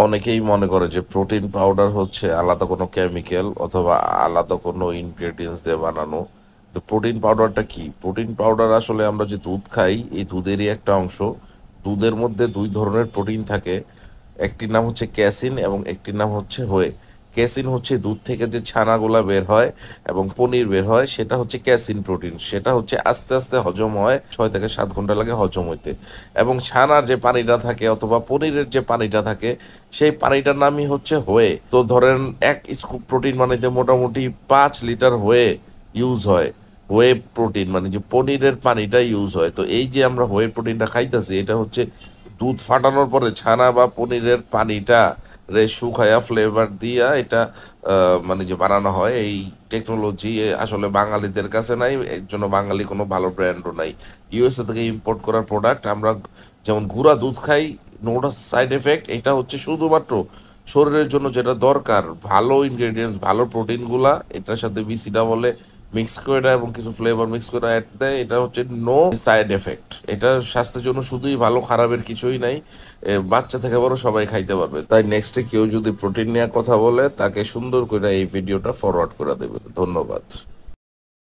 অনেকেই মনে করে যে প্রোটিন পাউডার হচ্ছে আলাদা কোনো কেমিক্যাল অথবা আলাদা কোনো ইনগ্রেডিয়েন্টস দিয়ে বানানো। তো প্রোটিন পাউডারটা কি? প্রোটিন পাউডার আসলে আমরা যে দুধ খাই এই দুধেরই একটা অংশ। দুধের মধ্যে দুই ধরনের প্রোটিন থাকে, একটির নাম হচ্ছে ক্যাসিন এবং একটির নাম হচ্ছে হোয়ে। ক্যাসিন হচ্ছে দুধ থেকে যে ছানাগুলা বের হয় এবং পনির বের হয়, সেটা হচ্ছে ক্যাসিন প্রোটিন। সেটা হচ্ছে আস্তে আস্তে হজম হয়, 6 থেকে 7 ঘন্টা লাগে হজম হইতে। এবং ছানার যে পানিটা থাকে অথবা পনিরের যে পানিটা থাকে, সেই পানিটার নামই হচ্ছে হোয়ে। তো ধরেন এক স্কুপ প্রোটিন বানাইতে মোটামুটি 5 লিটার হোয়ে ইউজ হয়। হোয়ে প্রোটিন মানে যে পনিরের পানিটা ইউজ হয়। তো এই যে আমরা হোয়ে প্রোটিনটা খাইতেছি, এটা হচ্ছে দুধ ফাটানোর পরে ছানা বা পনিরের পানিটা শুকায়া ফ্লেভার দিয়া এটা মানে যে বানানো হয়। এই টেকনোলজি আসলে বাঙালিদের কাছে নাই, এর জন্য বাঙালি কোনো ভালো ব্র্যান্ডও নাই। ইউএসএ থেকে ইম্পোর্ট করার প্রোডাক্ট। আমরা যেমন গুঁড়া দুধ খাই, নোটা সাইড এফেক্ট। এটা হচ্ছে শুধুমাত্র শরীরের জন্য যেটা দরকার, ভালো ইনগ্রেডিয়েন্টস, ভালো প্রোটিনগুলা এটার সাথে বিসিটা বলে মিক্স করে দেয় এবং কিছু ফ্লেভার মিক্স করে অ্যাড দেয়। এটা হচ্ছে নো সাইড এফেক্ট। এটা স্বাস্থ্যের জন্য শুধুই ভালো, খারাপের কিছুই নাই। বাচ্চা থেকে বড় সবাই খাইতে পারবে। তাই নেক্সটে কেউ যদি প্রোটিন নেওয়ার কথা বলে, তাকে সুন্দর করে এই ভিডিওটা ফরওয়ার্ড করে দেবে। ধন্যবাদ।